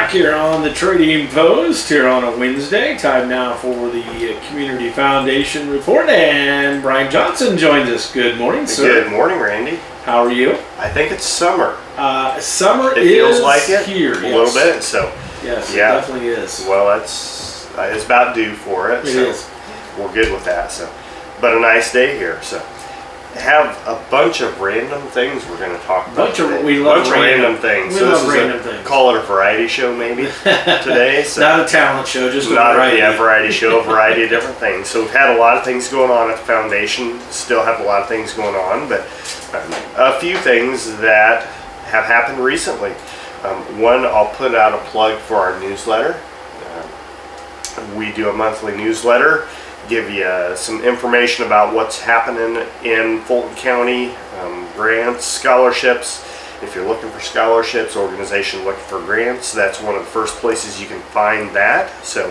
back here on the Trading Post here on a Wednesday. Time now for the Community Foundation report, and Brian Johnson joins us. Good morning, sir. Good morning, Randy. How are you? I think it's summer. Summer it is feels like it here. a little bit. So yes, yeah, it definitely is. Well, it's about due for it. It so is. We're good with that. So, but a nice day here. So. Have a bunch of random things we're going to talk about today. We love random things. We so love this random is things. Call it a variety show maybe today. So not a talent show, just not a variety. Yeah, variety show, a variety of different things. So we've had a lot of things going on at the foundation. Still have a lot of things going on, but a few things that have happened recently. One, I'll put out a plug for our newsletter. We do a monthly newsletter. Give you some information about what's happening in Fulton County, grants, scholarships. If you're looking for scholarships, organization looking for grants, that's one of the first places you can find that. So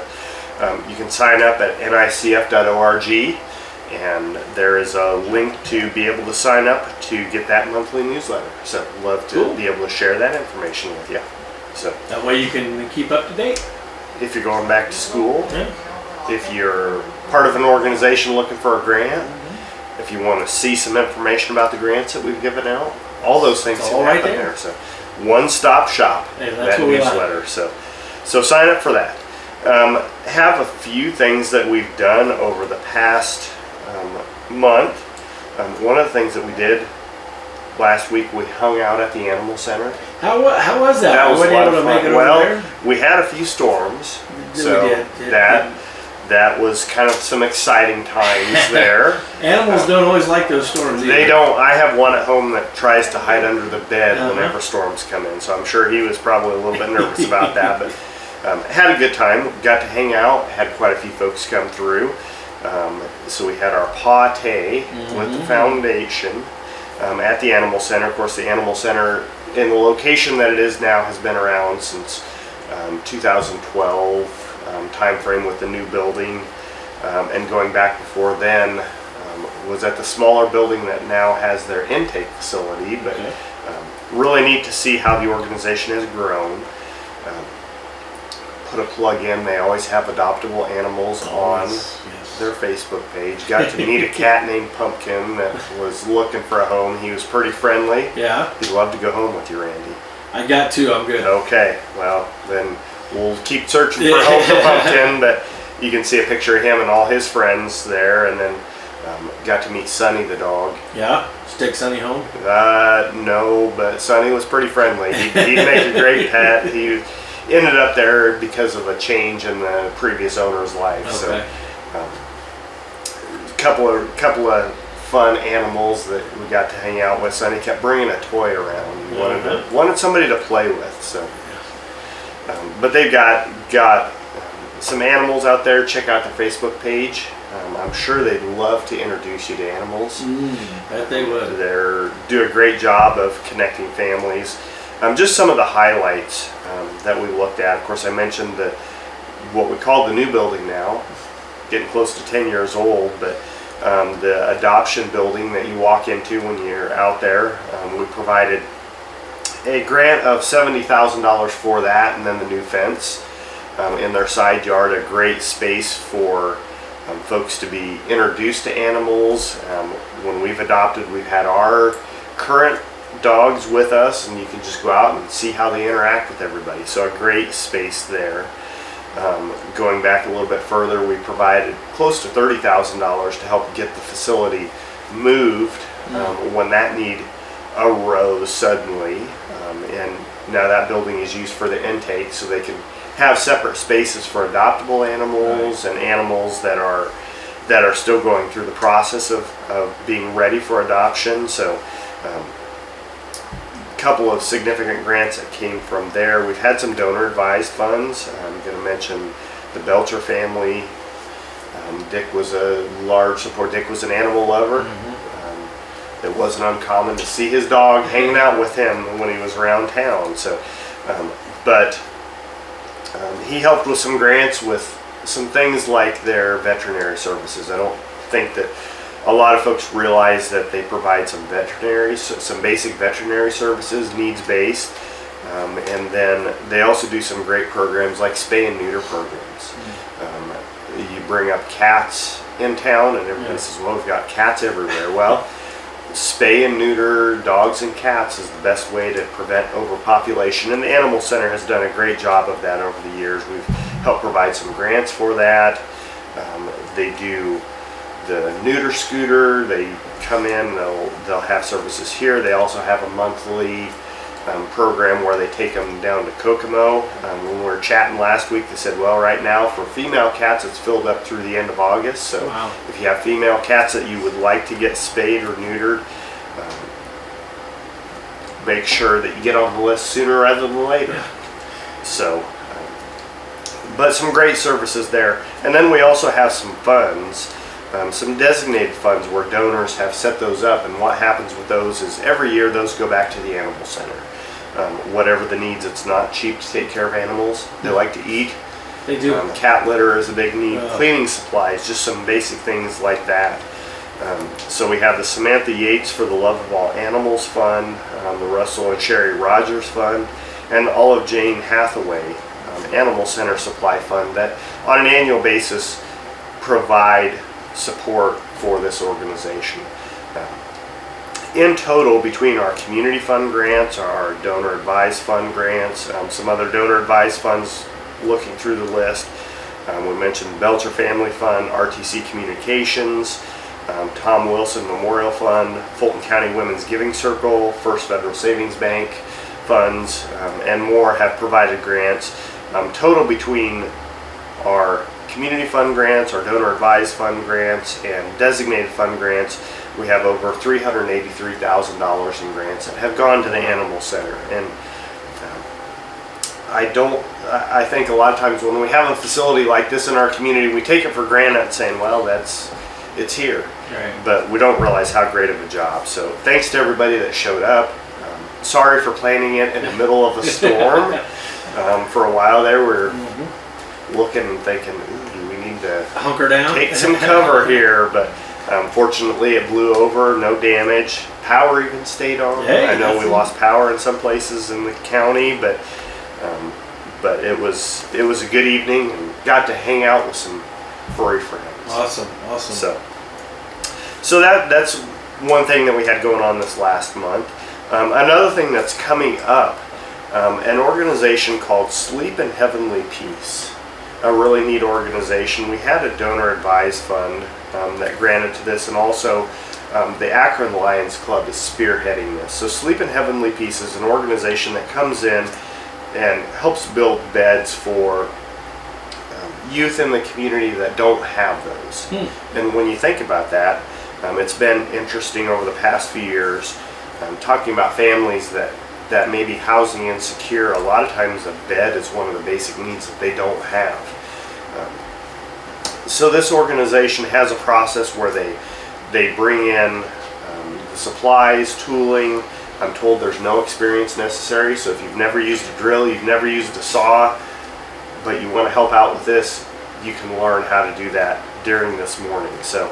you can sign up at nicf.org, and there is a link to be able to sign up to get that monthly newsletter. So love to be able to share that information with you. So that way you can keep up to date. If you're going back to school, yeah. If you're part of an organization looking for a grant, if you want to see some information about the grants that we've given out, all those things it's can all right happen there. So one-stop shop, hey, that's that newsletter. Like. So sign up for that. Have a few things that we've done over the past month. One of the things that we did last week, we hung out at the Animal Center. How was that? That was a lot of fun. Well, we had a few storms, so we did. that was kind of some exciting times there. Animals don't always like those storms either. They don't. I have one at home that tries to hide under the bed whenever storms come in, so I'm sure he was probably a little bit nervous about that, but had a good time. Got to hang out, had quite a few folks come through. So we had our pate with the foundation at the Animal Center. Of course, the Animal Center in the location that it is now has been around since 2012 time frame with the new building, and going back before then was at the smaller building that now has their intake facility, but really neat to see how the organization has grown. Put a plug in, they always have adoptable animals on their Facebook page. Got to meet a cat named Pumpkin that was looking for a home. He was pretty friendly. Yeah. He'd love to go home with you, Randy. I got two, I'm good. Okay, well then we'll keep searching for home for Pumpkin, but you can see a picture of him and all his friends there, and then got to meet Sunny the dog. Yeah? Take Sunny home? No, but Sunny was pretty friendly. He'd make a great pet. He ended up there because of a change in the previous owner's life. Okay. So couple of fun animals that we got to hang out with. Sunny kept bringing a toy around. He wanted somebody to play with. So, but they've got some animals out there. Check out their Facebook page. I'm sure they'd love to introduce you to animals. Bet they would. They do a great job of connecting families. Just some of the highlights that we looked at. Of course, I mentioned what we call the new building now, getting close to 10 years old, but the adoption building that you walk into when you're out there, we provided a grant of $70,000 for that, and then the new fence in their side yard, a great space for folks to be introduced to animals. When we've adopted, we've had our current dogs with us, and you can just go out and see how they interact with everybody. So a great space there. Going back a little bit further, we provided close to $30,000 to help get the facility moved when that need arose suddenly. And now that building is used for the intake, so they can have separate spaces for adoptable animals and animals that are still going through the process of being ready for adoption. So couple of significant grants that came from there. We've had some donor advised funds. I'm going to mention the Belcher family. Dick was a large support. Dick was an animal lover. It wasn't uncommon to see his dog hanging out with him when he was around town. So, but he helped with some grants with some things like their veterinary services. I don't think that a lot of folks realize that they provide some basic veterinary services, needs-based. And then they also do some great programs like spay and neuter programs. You bring up cats in town and everybody says, well, we've got cats everywhere. Well, spay and neuter dogs and cats is the best way to prevent overpopulation, and the Animal Center has done a great job of that over the years. We've helped provide some grants for that. They do the neuter scooter. They come in, they'll have services here. They also have a monthly program where they take them down to Kokomo. When we were chatting last week, they said, well, right now for female cats it's filled up through the end of August, so if you have female cats that you would like to get spayed or neutered, make sure that you get on the list sooner rather than later. So but some great services there. And then we also have some funds, some designated funds where donors have set those up, and what happens with those is every year those go back to the Animal Center. Whatever the needs, it's not cheap to take care of animals. They like to eat. They do. Cat litter is a big need. Cleaning supplies, just some basic things like that. So we have the Samantha Yates for the Love of All Animals Fund, the Russell and Sherry Rogers Fund, and the Olive Jane Hathaway Animal Center Supply Fund that on an annual basis provide support for this organization. In total, between our community fund grants, our donor advised fund grants, some other donor advised funds looking through the list, we mentioned Belcher Family Fund, RTC Communications, Tom Wilson Memorial Fund, Fulton County Women's Giving Circle, First Federal Savings Bank funds, and more have provided grants. Total between our community fund grants, our donor advised fund grants, and designated fund grants, we have over $383,000 in grants that have gone to the Animal Center. And I think a lot of times when we have a facility like this in our community, we take it for granted saying, well, it's here. Right. But we don't realize how great of a job. So thanks to everybody that showed up. Sorry for planning it in the middle of a storm. For a while there, we're looking and thinking, do we need to hunker down, take some cover here? But fortunately, it blew over, no damage. Power even stayed on. Hey, I know we lost power in some places in the county, but it was a good evening and got to hang out with some furry friends. Awesome. So that's one thing that we had going on this last month. Another thing that's coming up, an organization called Sleep in Heavenly Peace, a really neat organization. We had a donor advised fund that granted to this, and also the Akron Lions Club is spearheading this. So Sleep in Heavenly Peace is an organization that comes in and helps build beds for youth in the community that don't have those. And when you think about that, it's been interesting over the past few years, talking about families that may be housing insecure. A lot of times a bed is one of the basic needs that they don't have. So this organization has a process where they bring in the supplies, tooling. I'm told there's no experience necessary, so if you've never used a drill, you've never used a saw, but you want to help out with this, you can learn how to do that during this morning. So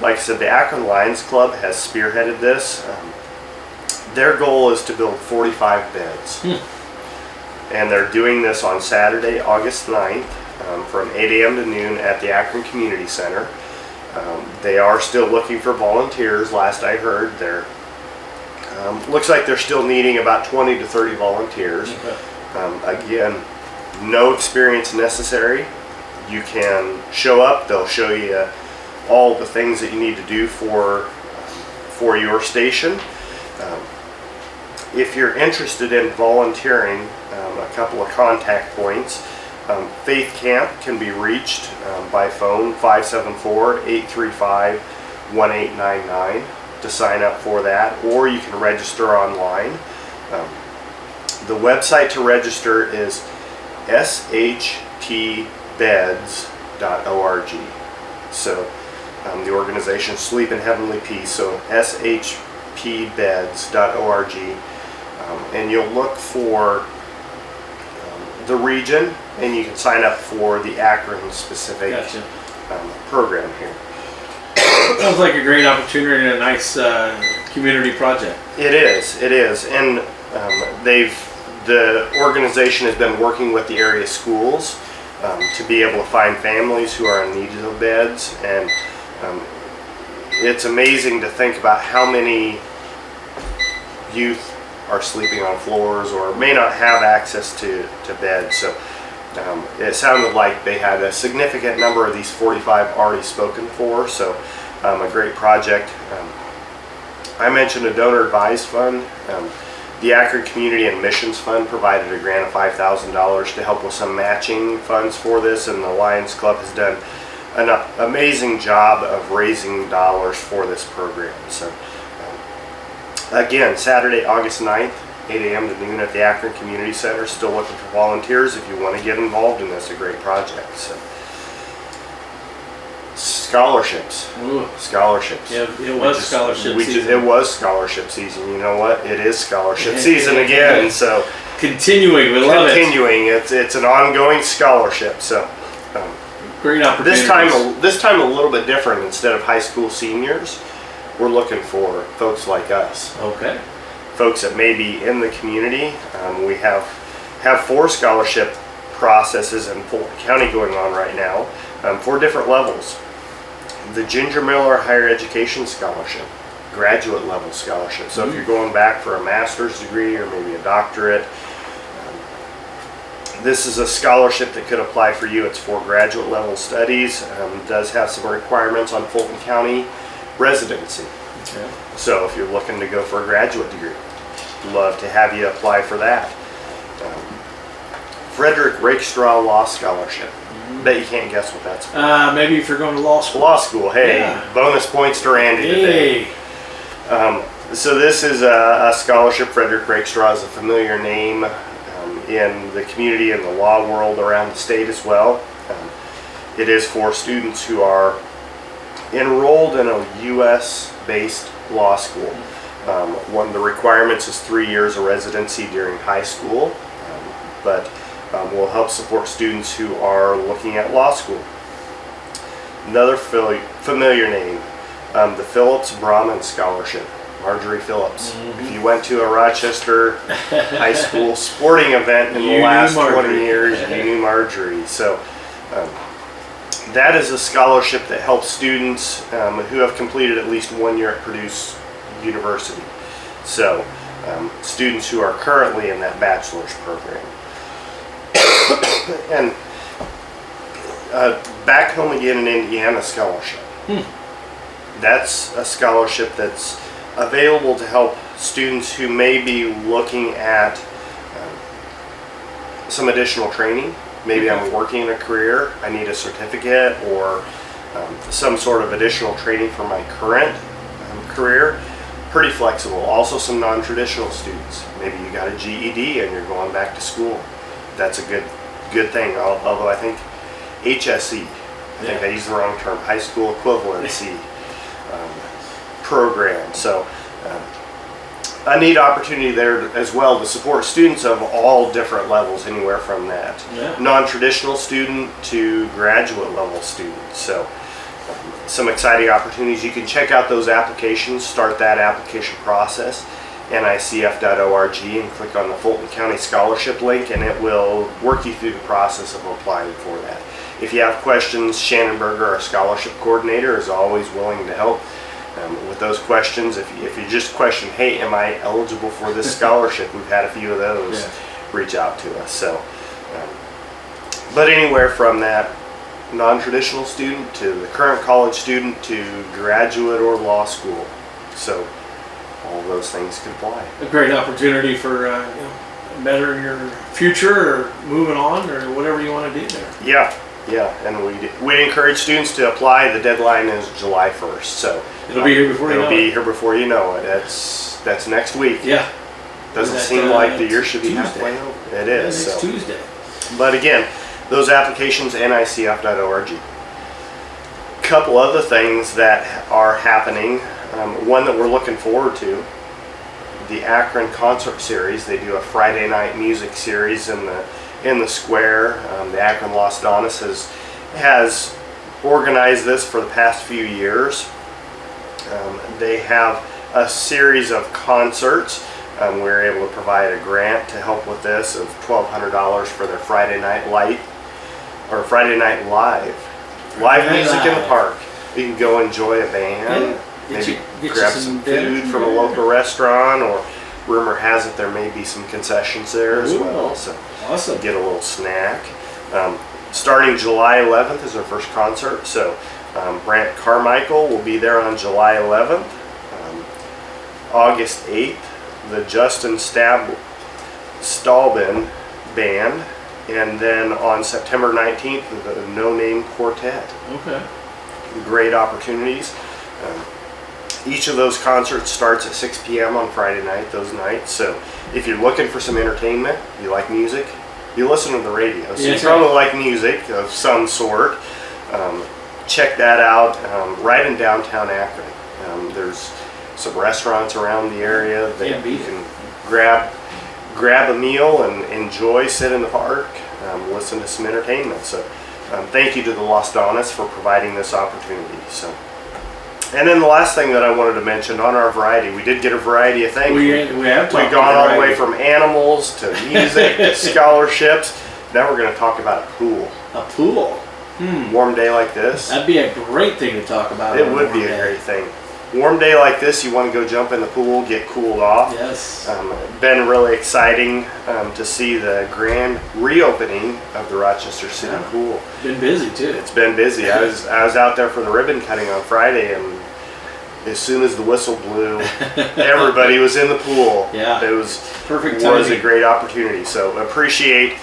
like I said, the Akron Lions Club has spearheaded this. Their goal is to build 45 beds. And they're doing this on Saturday, August 9th, from 8 a.m. to noon at the Akron Community Center. They are still looking for volunteers, last I heard. Looks like they're still needing about 20 to 30 volunteers. Again, no experience necessary. You can show up, they'll show you all the things that you need to do for your station. If you're interested in volunteering, a couple of contact points. Faith Camp can be reached by phone 574-835-1899 to sign up for that, or you can register online. The website to register is shtbeds.org. So the organization Sleep in Heavenly Peace, so shpbeds.org, and you'll look for the region, and you can sign up for the Akron specific program here. Sounds like a great opportunity and a nice community project. It is, and they've The organization has been working with the area schools to be able to find families who are in need of beds, and it's amazing to think about how many youth are sleeping on floors or may not have access to beds. So it sounded like they had a significant number of these 45 already spoken for, so a great project. I mentioned a donor advised fund. The Akron Community and Missions Fund provided a grant of $5,000 to help with some matching funds for this, and the Lions Club has done an amazing job of raising dollars for this program. So again, Saturday, August 9th, 8 a.m. to noon at the Akron Community Center. Still looking for volunteers if you want to get involved in this. A great project. So scholarships. Ooh. Scholarships. Yeah, it was scholarship season. It was scholarship season. You know what? It is scholarship season again. So continuing, we love it. Continuing. It's an ongoing scholarship. So great opportunity. This time a little bit different. Instead of high school seniors, we're looking for folks like us. Okay. Folks that may be in the community. We have 4 scholarship processes in Fulton County going on right now, 4 different levels. The Ginger Miller Higher Education Scholarship, graduate level scholarship. So if you're going back for a master's degree or maybe a doctorate, this is a scholarship that could apply for you. It's for graduate level studies. It does have some requirements on Fulton County residency. Okay. So if you're looking to go for a graduate degree, love to have you apply for that. Frederick Rakestraw Law Scholarship. Bet you can't guess what that's for. Maybe if you're going to law school. Law school, hey, Yeah. Bonus points to Randy today. So this is a scholarship. Frederick Rakestraw is a familiar name in the community and the law world around the state as well. It is for students who are enrolled in a U.S.-based law school. One of the requirements is 3 years of residency during high school, but will help support students who are looking at law school. Another familiar name, the Phillips Brahman Scholarship, Marjorie Phillips. If you went to a Rochester high school sporting event in the last 20 years, you knew Marjorie. So that is a scholarship that helps students who have completed at least 1 year at Purdue University. So students who are currently in that bachelor's program. And Back Home Again in Indiana Scholarship. That's a scholarship that's available to help students who may be looking at some additional training. Maybe I'm working in a career, I need a certificate or some sort of additional training for my current career. Pretty flexible. Also some non-traditional students. Maybe you got a GED and you're going back to school. That's a good thing. Although I think HSE, I think I used the wrong term, high school equivalency program. So a neat opportunity there as well to support students of all different levels, anywhere from that non-traditional student to graduate level students. So some exciting opportunities. You can check out those applications, start that application process, nicf.org, and click on the Fulton County Scholarship link, and it will work you through the process of applying for that. If you have questions, Shannon Berger, our scholarship coordinator, is always willing to help with those questions. If you just question, hey, am I eligible for this scholarship? We've had a few of those. Reach out to us. So, but anywhere from that non-traditional student to the current college student to graduate or law school. So all those things can apply. A great opportunity for bettering your future or moving on or whatever you want to do there. Yeah, and we encourage students to apply. The deadline is July 1st, so it'll be here before you know it. It'll be here before you know it. That's next week. Yeah. Doesn't seem like the year should be halfway over. It is. It's Tuesday. But again, those applications, nicf.org. Couple other things that are happening. One that we're looking forward to, the Akron Concert Series. They do a Friday night music series in the square. The Akron Los Donas has organized this for the past few years. They have a series of concerts we were able to provide a grant to help with this of $1,200 for their Friday Night Light, or Friday Night Live music in the park. You can go enjoy a band, maybe grab some food from a local restaurant, or rumor has it there may be some concessions there as well. So awesome. Get a little snack. Starting July 11th is our first concert. So Brant Carmichael will be there on July 11th. August 8th, the Justin Stalbin Band. And then on September 19th, the No Name Quartet. Okay. Great opportunities. Each of those concerts starts at 6 p.m. on Friday night, those nights. So if you're looking for some entertainment, you like music, you listen to the radio. So you probably like music of some sort. Check that out right in downtown Akron. There's some restaurants around the area that you can grab a meal and enjoy, sit in the park, listen to some entertainment. So thank you to the Lost Donuts for providing this opportunity. So, and then the last thing that I wanted to mention on our variety, we did get a variety of things. We've gone all the way from animals to music to scholarships. Now we're going to talk about a pool. A pool? Warm day like this. That'd be a great thing to talk about. It would be a great thing. Warm day like this, you want to go jump in the pool, get cooled off. Yes. Been really exciting to see the grand reopening of the Rochester City Pool. Been busy too. It's been busy. I was out there for the ribbon cutting on Friday, and as soon as the whistle blew, everybody was in the pool. Yeah. It was perfect timing. It was a great opportunity. So appreciate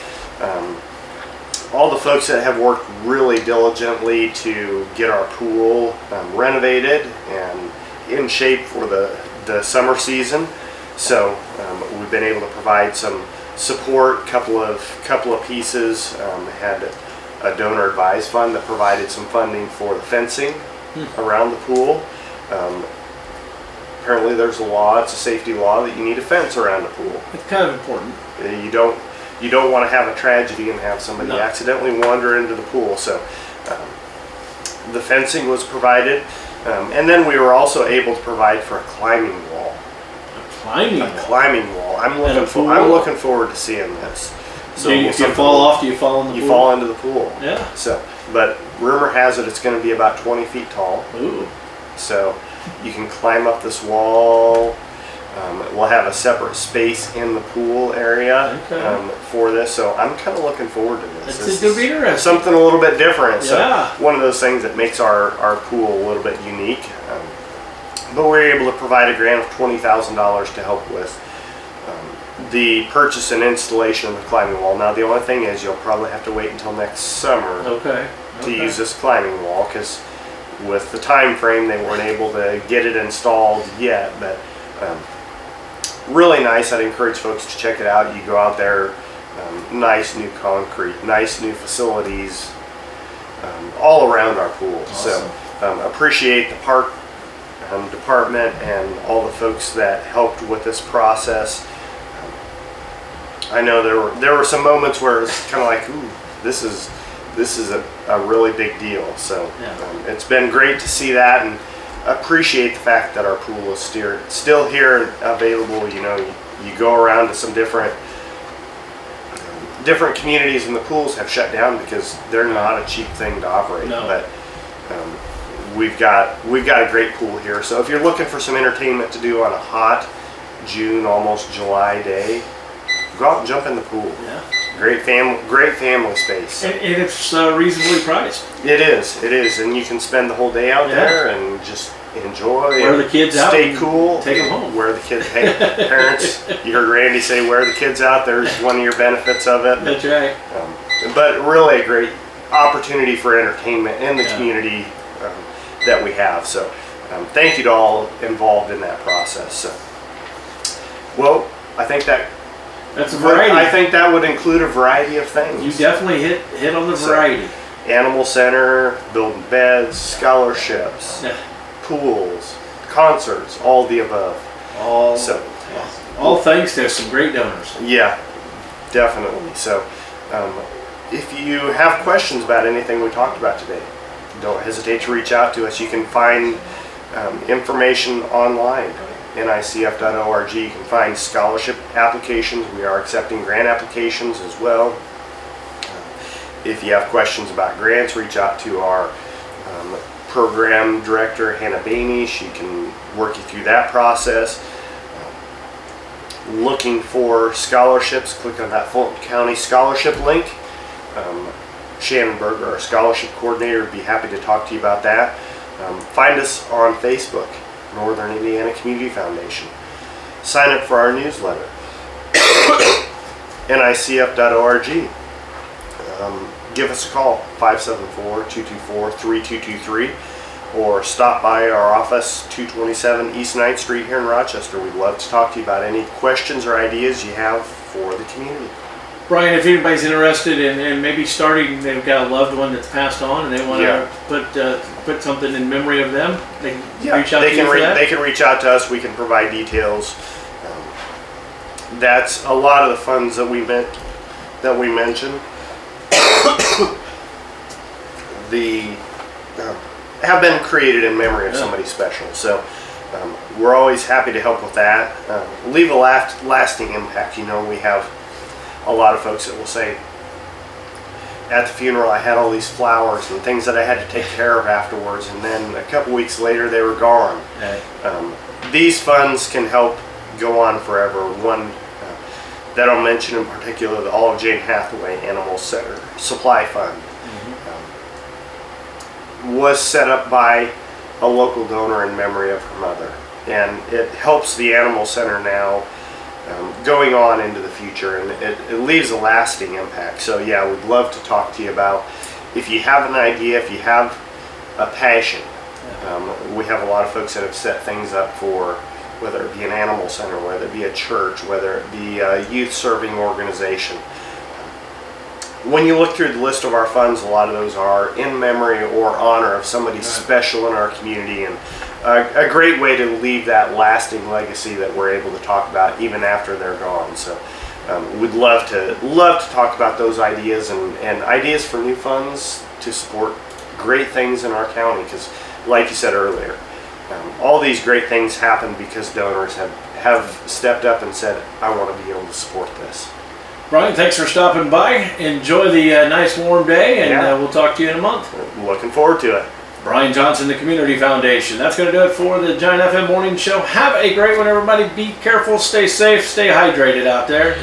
all the folks that have worked really diligently to get our pool renovated and in shape for the summer season. So we've been able to provide some support, couple of pieces. Had a donor advised fund that provided some funding for the fencing around the pool. Apparently there's a law, it's a safety law, that you need a fence around the pool. It's kind of important. You don't want to have a tragedy and have somebody accidentally wander into the pool. So the fencing was provided, and then we were also able to provide for a climbing wall. A climbing wall. I'm looking forward to seeing this. So if you fall off, do you fall in the pool? You fall into the pool. Yeah. So, but rumor has it it's going to be about 20 feet tall. Ooh. So you can climb up this wall. We'll have a separate space in the pool area for this, so I'm kind of looking forward to this. It's going to be interesting. Something a little bit different. Yeah. So one of those things that makes our pool a little bit unique. But we're able to provide a grant of $20,000 to help with the purchase and installation of the climbing wall. Now the only thing is you'll probably have to wait until next summer to use this climbing wall, because with the time frame they weren't able to get it installed yet. But really nice. I'd encourage folks to check it out. You go out there, nice new concrete, nice new facilities all around our pool. Awesome. So appreciate the park department and all the folks that helped with this process. I know there were some moments where it's kind of like, ooh, this is a really big deal. So it's been great to see that, and appreciate the fact that our pool is still here and available. You know, you go around to some different communities, and the pools have shut down because they're not a cheap thing to operate. No. But we've got a great pool here. So if you're looking for some entertainment to do on a hot June, almost July day, go out and jump in the pool. Yeah. Great family space. And it's reasonably priced. It is, and you can spend the whole day out there and just enjoy. Wear the kids out. Stay cool. Take them home. Wear the kids. Hey, parents, you heard Randy say, wear the kids out. There's one of your benefits of it. That's right. But really a great opportunity for entertainment in the community that we have. So thank you to all involved in that process. So, well, I think that's a variety. I think that would include a variety of things. You definitely hit on the variety. Animal center, building beds, scholarships, pools, concerts, all the above. All thanks to some great donors. Yeah, definitely. So if you have questions about anything we talked about today, don't hesitate to reach out to us. You can find information online nicf.org. You can find scholarship applications. We are accepting grant applications as well. If you have questions about grants, reach out to our program director, Hannah Bainey. She can work you through that process. Looking for scholarships, click on that Fulton County scholarship link. Shannon Berger, our scholarship coordinator, would be happy to talk to you about that. Find us on Facebook, Northern Indiana Community Foundation. Sign up for our newsletter, nicf.org. Give us a call, 574-224-3223, or stop by our office, 227 East 9th Street here in Rochester. We'd love to talk to you about any questions or ideas you have for the community. Brian, if anybody's interested in maybe starting, they've got a loved one that's passed on and they want to put something in memory of them, they can reach out to you for that? They can reach out to us. We can provide details. That's a lot of the funds that we mentioned. Have been created in memory of somebody special. So we're always happy to help with that. Leave a lasting impact. You know, we have a lot of folks that will say, at the funeral I had all these flowers and things that I had to take care of afterwards, and then a couple weeks later they were gone. Right. These funds can help go on forever. One that I'll mention in particular, the Olive Jane Hathaway Animal Center Supply Fund, was set up by a local donor in memory of her mother, and it helps the animal center now going on into the future, and it leaves a lasting impact. So yeah, we'd love to talk to you about, if you have an idea, if you have a passion. We have a lot of folks that have set things up for, whether it be an animal center, whether it be a church, whether it be a youth serving organization. When you look through the list of our funds, a lot of those are in memory or honor of somebody special in our community, and a great way to leave that lasting legacy that we're able to talk about even after they're gone. So we'd love to talk about those ideas and ideas for new funds to support great things in our county, because like you said earlier, all these great things happen because donors have stepped up and said, I want to be able to support this. Brian, thanks for stopping by. Enjoy the nice warm day, and we'll talk to you in a month. Looking forward to it. Brian Johnson, the Community Foundation. That's going to do it for the Giant FM Morning Show. Have a great one, everybody. Be careful, stay safe, stay hydrated out there.